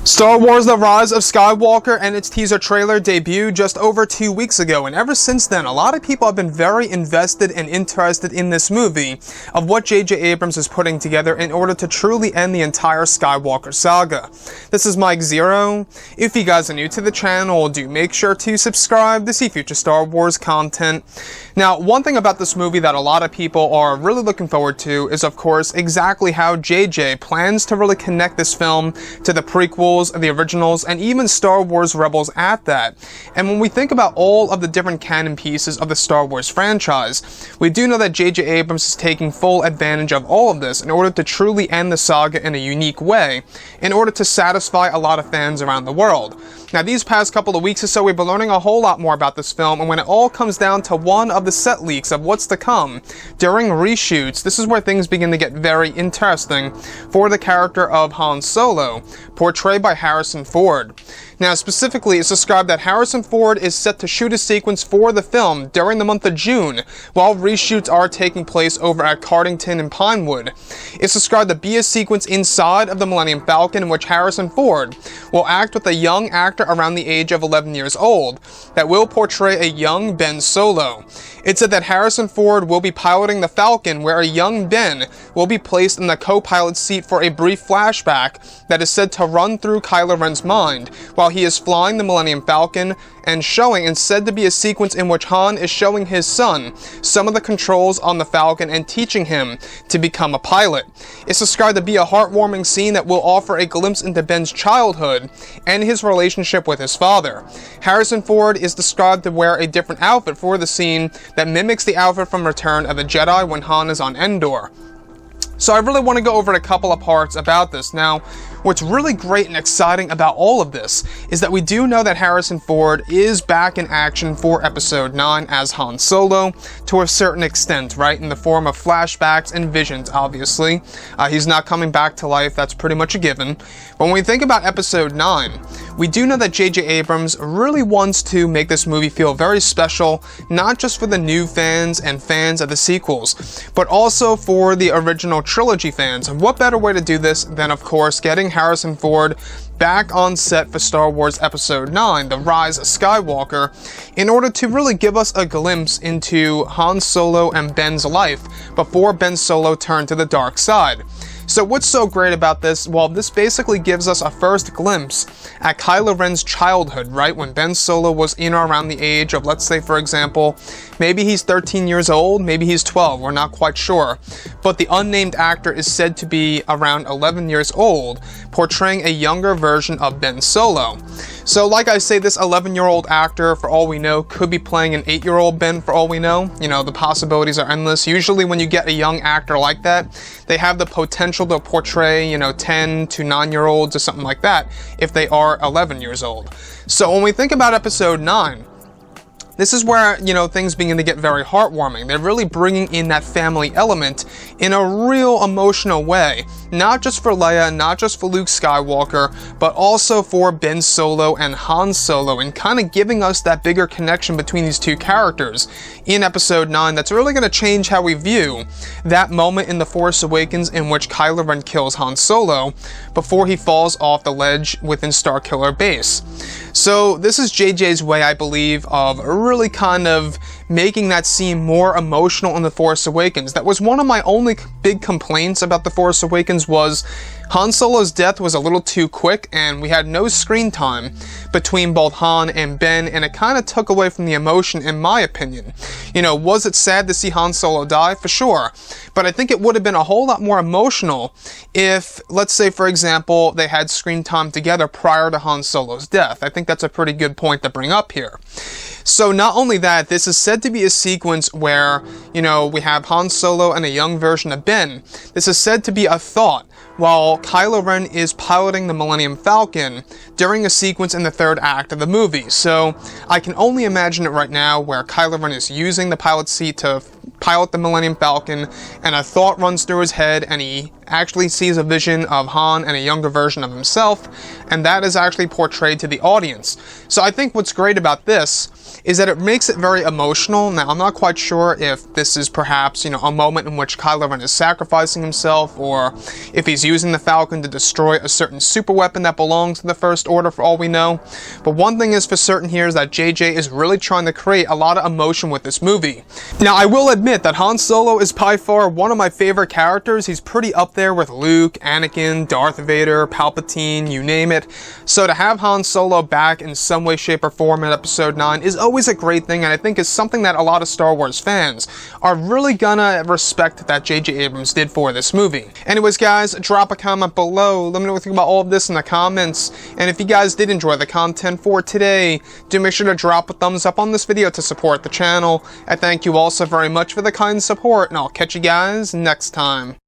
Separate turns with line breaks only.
Star Wars: The Rise of Skywalker and its teaser trailer debuted just over 2 weeks ago, and ever since then, a lot of people have been very invested and interested in this movie of what J.J. Abrams is putting together in order to truly end the entire Skywalker saga. This is Mike Zero. If you guys are new to the channel, do make sure to subscribe to see future Star Wars content. Now, one thing about this movie that a lot of people are really looking forward to is, of course, exactly how J.J. plans to really connect this film to the prequels, the originals, and even Star Wars Rebels at that. And when we think about all of the different canon pieces of the Star Wars franchise, we do know that J.J. Abrams is taking full advantage of all of this in order to truly end the saga in a unique way, in order to satisfy a lot of fans around the world. Now, these past couple of weeks or so, we've been learning a whole lot more about this film, and when it all comes down to one of the set leaks of what's to come during reshoots, this is where things begin to get very interesting for the character of Han Solo, portrayed by Harrison Ford. Now, specifically, it's described that Harrison Ford is set to shoot a sequence for the film during the month of June, while reshoots are taking place over at Cardington and Pinewood. It's described to be a sequence inside of the Millennium Falcon in which Harrison Ford will act with a young actor around the age of 11 years old that will portray a young Ben Solo. It said that Harrison Ford will be piloting the Falcon, where a young Ben will be placed in the co-pilot seat for a brief flashback that is said to run through Kylo Ren's mind while he is flying the Millennium Falcon, and said to be a sequence in which Han is showing his son some of the controls on the Falcon and teaching him to become a pilot. It's described to be a heartwarming scene that will offer a glimpse into Ben's childhood and his relationship with his father. Harrison Ford is described to wear a different outfit for the scene that mimics the outfit from Return of the Jedi when Han is on Endor. So I really want to go over a couple of parts about this. Now, what's really great and exciting about all of this is that we do know that Harrison Ford is back in action for Episode 9 as Han Solo, to a certain extent, right? In the form of flashbacks and visions, obviously. He's not coming back to life, that's pretty much a given. But when we think about Episode 9, we do know that J.J. Abrams really wants to make this movie feel very special, not just for the new fans and fans of the sequels, but also for the original trilogy fans. And what better way to do this than, of course, getting Harrison Ford back on set for Star Wars Episode 9, The Rise of Skywalker, in order to really give us a glimpse into Han Solo and Ben's life before Ben Solo turned to the dark side. So what's so great about this? Well, this basically gives us a first glimpse at Kylo Ren's childhood, right? When Ben Solo was in or around the age of, let's say, for example, maybe he's 13 years old, maybe he's 12, we're not quite sure. But the unnamed actor is said to be around 11 years old, portraying a younger version of Ben Solo. So like I say, this 11-year-old actor, for all we know, could be playing an 8-year-old Ben, for all we know. You know, the possibilities are endless. Usually when you get a young actor like that, they have the potential to portray, 10 to 9-year-olds or something like that, if they are 11 years old. So when we think about Episode 9, this is where, things begin to get very heartwarming. They're really bringing in that family element in a real emotional way. Not just for Leia, not just for Luke Skywalker, but also for Ben Solo and Han Solo, and kind of giving us that bigger connection between these two characters in Episode 9 that's really going to change how we view that moment in The Force Awakens in which Kylo Ren kills Han Solo before he falls off the ledge within Starkiller Base. So this is JJ's way, I believe, of really kind of making that scene more emotional in The Force Awakens. That was one of my only big complaints about The Force Awakens, was Han Solo's death was a little too quick, and we had no screen time between both Han and Ben, and it kind of took away from the emotion, in my opinion. Was it sad to see Han Solo die? For sure. But I think it would have been a whole lot more emotional if, let's say, for example, they had screen time together prior to Han Solo's death. I think that's a pretty good point to bring up here. So not only that, this is said to be a sequence where, we have Han Solo and a young version of Ben. This is said to be a thought while Kylo Ren is piloting the Millennium Falcon during a sequence in the third act of the movie. So I can only imagine it right now where Kylo Ren is using the pilot seat to pilot the Millennium Falcon, and a thought runs through his head, and he actually sees a vision of Han and a younger version of himself, and that is actually portrayed to the audience. So I think what's great about this is that it makes it very emotional. Now, I'm not quite sure if this is perhaps, a moment in which Kylo Ren is sacrificing himself, or if he's using the Falcon to destroy a certain super weapon that belongs to the First Order, for all we know. But one thing is for certain here is that JJ is really trying to create a lot of emotion with this movie. Now, I will admit that Han Solo is by far one of my favorite characters. He's pretty up there with Luke, Anakin, Darth Vader, Palpatine, you name it. So to have Han Solo back in some way, shape, or form in Episode 9 is always a great thing, and I think is something that a lot of Star Wars fans are really gonna respect that J.J. Abrams did for this movie. Anyways, guys, drop a comment below. Let me know what you think about all of this in the comments. And if you guys did enjoy the content for today, do make sure to drop a thumbs up on this video to support the channel. I thank you all so very much for the kind support, and I'll catch you guys next time.